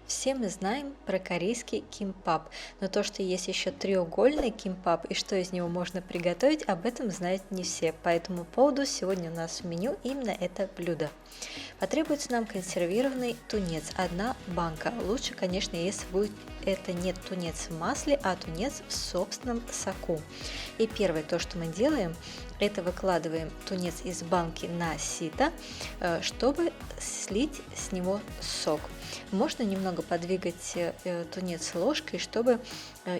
Все мы знаем про корейский кимпап, но то, что есть еще треугольный кимпап и что из него можно приготовить, об этом знают не все. По этому поводу сегодня у нас в меню именно это блюдо. Потребуется нам консервированный тунец, одна банка. Лучше, конечно, если будет это не тунец в масле, а тунец в собственном соку. И первое, то, что мы делаем, это выкладываем тунец из банки на сито, чтобы слить с него сок. Можно немного подвигать тунец ложкой, чтобы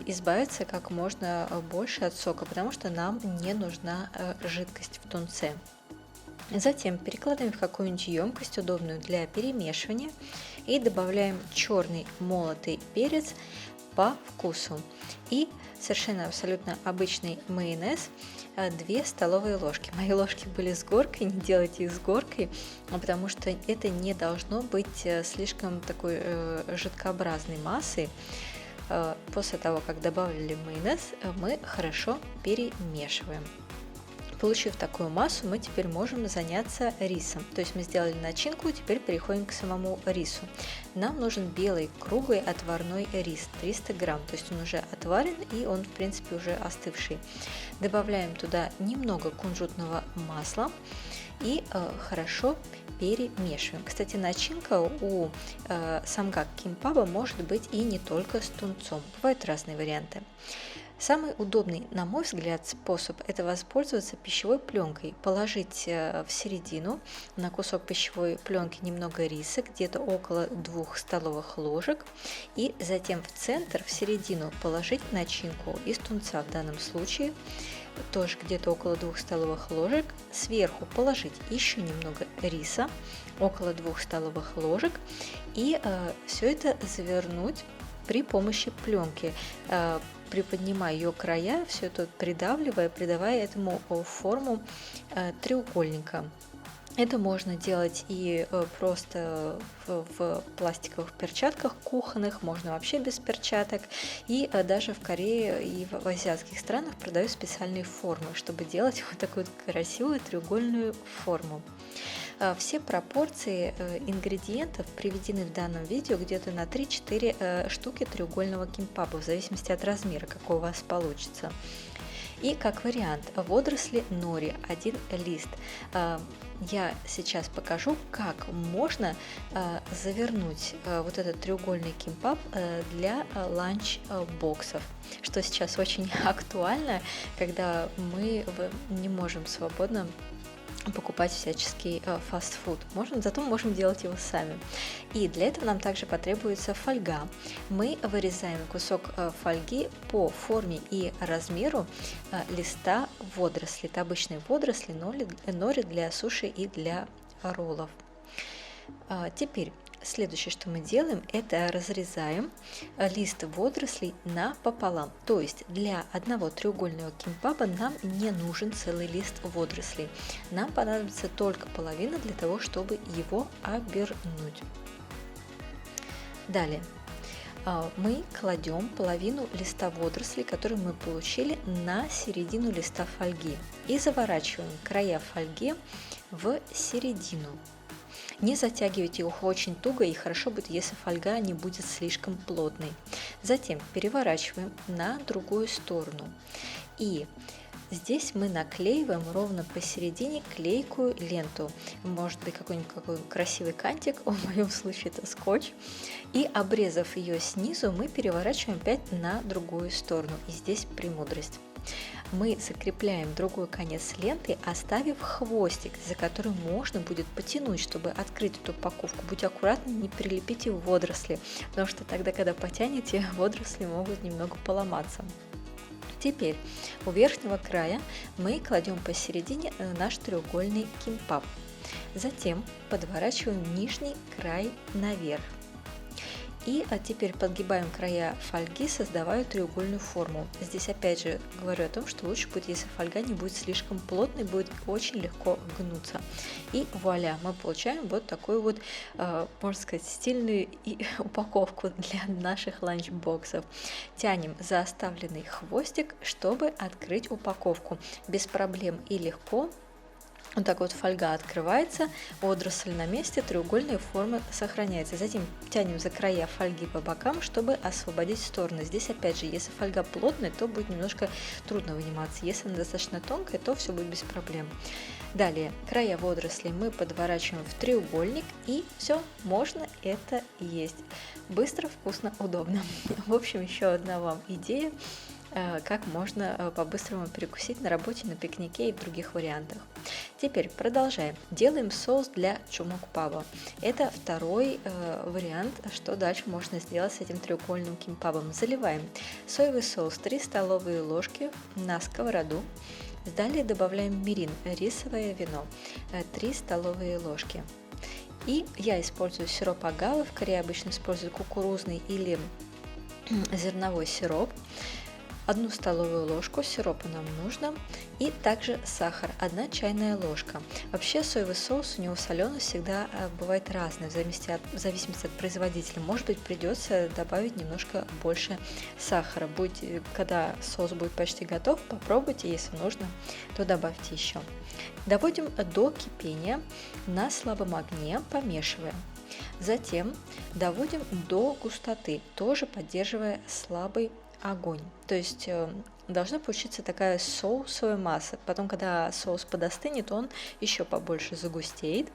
избавиться как можно больше от сока, потому что нам не нужна жидкость в тунце. Затем перекладываем в какую-нибудь емкость, удобную для перемешивания, и добавляем черный молотый перец по вкусу. И совершенно абсолютно обычный майонез, 2 столовые ложки. Мои ложки были с горкой, не делайте их с горкой, потому что это не должно быть слишком такой жидкообразной массой. После того, как добавили майонез, мы хорошо перемешиваем. Получив такую массу, мы теперь можем заняться рисом. То есть мы сделали начинку, теперь переходим к самому рису. Нам нужен белый круглый отварной рис, 300 грамм. То есть он уже отварен и он в принципе уже остывший. Добавляем туда немного кунжутного масла и хорошо перемешиваем. Кстати, начинка у самгак кимпаба может быть и не только с тунцом. Бывают разные варианты. Самый удобный, на мой взгляд, способ – это воспользоваться пищевой пленкой. Положить в середину на кусок пищевой пленки немного риса, где-то около 2 столовых ложек. И затем в центр, в середину положить начинку из тунца в данном случае, тоже где-то около 2 столовых ложек. Сверху положить еще немного риса, около 2 столовых ложек. И все это завернуть при помощи пленки, приподнимая ее края, все это придавливая, придавая этому форму треугольника. Это можно делать и просто в пластиковых перчатках кухонных, можно вообще без перчаток. И даже в Корее и в азиатских странах продают специальные формы, чтобы делать вот такую красивую треугольную форму. Все пропорции ингредиентов приведены в данном видео где-то на 3-4 штуки треугольного кимпаба, в зависимости от размера, какой у вас получится. И как вариант, водоросли нори, 1 лист. Я сейчас покажу, как можно завернуть вот этот треугольный кимпаб для ланч-боксов, что сейчас очень актуально, когда мы не можем свободно покупать всяческий фастфуд. Зато можем делать его сами. И для этого нам также потребуется фольга. Мы вырезаем кусок фольги по форме и размеру листа водорослей. Это обычные водоросли, нори для суши и для роллов. Теперь следующее, что мы делаем, это разрезаем лист водорослей напополам. То есть для одного треугольного кимпаба нам не нужен целый лист водорослей. Нам понадобится только половина для того, чтобы его обернуть. Далее мы кладем половину листа водорослей, который мы получили, на середину листа фольги и заворачиваем края фольги в середину. Не затягивайте их очень туго, и хорошо будет, если фольга не будет слишком плотной. Затем переворачиваем на другую сторону. И здесь мы наклеиваем ровно посередине клейкую ленту. Может быть какой красивый кантик, в моем случае это скотч. И обрезав ее снизу, мы переворачиваем опять на другую сторону. И здесь премудрость. Мы закрепляем другой конец ленты, оставив хвостик, за который можно будет потянуть, чтобы открыть эту упаковку. Будьте аккуратны, не прилепите водоросли, потому что тогда, когда потянете, водоросли могут немного поломаться. Теперь у верхнего края мы кладем посередине наш треугольный кимпаб. Затем подворачиваем нижний край наверх. И теперь подгибаем края фольги, создавая треугольную форму. Здесь опять же говорю о том, что лучше будет, если фольга не будет слишком плотной, будет очень легко гнуться. И вуаля, мы получаем вот такую вот, можно сказать, стильную упаковку для наших ланчбоксов. Тянем за оставленный хвостик, чтобы открыть упаковку. Без проблем и легко. Вот так вот фольга открывается, водоросль на месте, треугольная форма сохраняется. Затем тянем за края фольги по бокам, чтобы освободить стороны. Здесь опять же, если фольга плотная, то будет немножко трудно выниматься. Если она достаточно тонкая, то все будет без проблем. Далее, края водорослей мы подворачиваем в треугольник, и все, можно это есть. Быстро, вкусно, удобно. В общем, еще одна вам идея, как можно по-быстрому перекусить на работе, на пикнике и в других вариантах. Теперь продолжаем. Делаем соус для чумок-паба. Это второй вариант, что дальше можно сделать с этим треугольным кимпабом. Заливаем соевый соус 3 столовые ложки на сковороду. Далее добавляем мирин, рисовое вино, 3 столовые ложки. И я использую сироп агавы, в Корее обычно используют кукурузный или зерновой сироп. 1 столовую ложку сиропа нам нужно, и также сахар, 1 чайная ложка. Вообще соевый соус, у него соленость всегда бывает разная, в зависимости от производителя. Может быть, придется добавить немножко больше сахара. Когда соус будет почти готов, попробуйте, если нужно, то добавьте еще. Доводим до кипения на слабом огне, помешиваем. Затем доводим до густоты, тоже поддерживая слабый огонь. То есть должна получиться такая соусовая масса. Потом, когда соус подостынет, он еще побольше загустеет.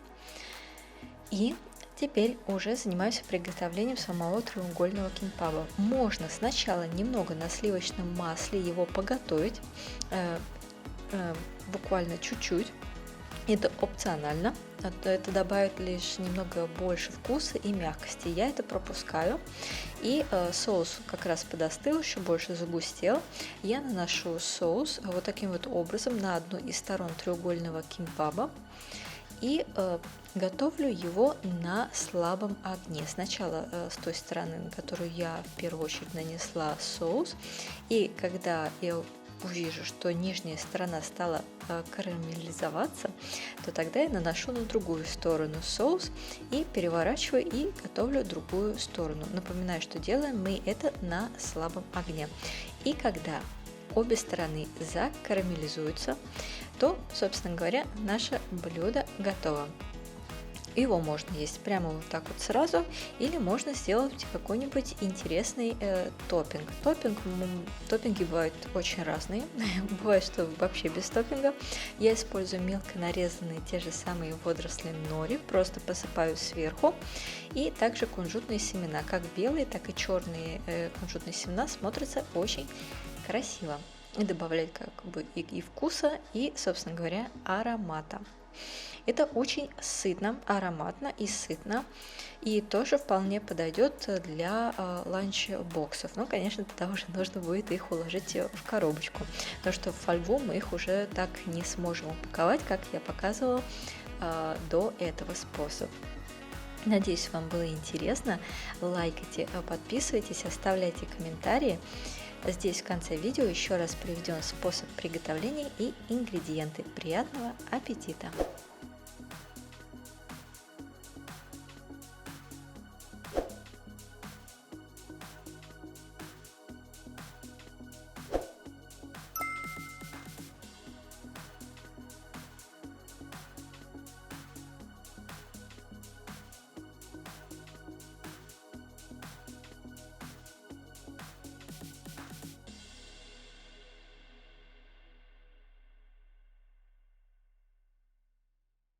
И теперь уже занимаемся приготовлением самого треугольного кимпаба. Можно сначала немного на сливочном масле его поготовить, буквально чуть-чуть. Это опционально, это добавит лишь немного больше вкуса и мягкости. Я это пропускаю. И соус как раз подостыл, еще больше загустел. Я наношу соус вот таким вот образом на одну из сторон треугольного кимпаба и готовлю его на слабом огне. Сначала с той стороны, на которую я в первую очередь нанесла соус, и когда я увижу, что нижняя сторона стала карамелизоваться, то тогда я наношу на другую сторону соус и переворачиваю и готовлю другую сторону. Напоминаю, что делаем мы это на слабом огне. И когда обе стороны закарамелизуются, то, собственно говоря, наше блюдо готово. Его можно есть прямо вот так вот сразу, или можно сделать какой-нибудь интересный топпинг. Топпинги бывают очень разные, бывает, что вообще без топпинга. Я использую мелко нарезанные те же самые водоросли нори, просто посыпаю сверху, и также кунжутные семена, как белые, так и черные кунжутные семена смотрятся очень красиво. И добавляет как бы и вкуса, и, собственно говоря, аромата. Это очень сытно, ароматно и сытно, и тоже вполне подойдет для ланч-боксов. Но, конечно, тогда уже нужно будет их уложить в коробочку, потому что в фольгу мы их уже так не сможем упаковать, как я показывала до этого способа. Надеюсь, вам было интересно. Лайкайте, подписывайтесь, оставляйте комментарии. Здесь в конце видео еще раз приведен способ приготовления и ингредиенты. Приятного аппетита!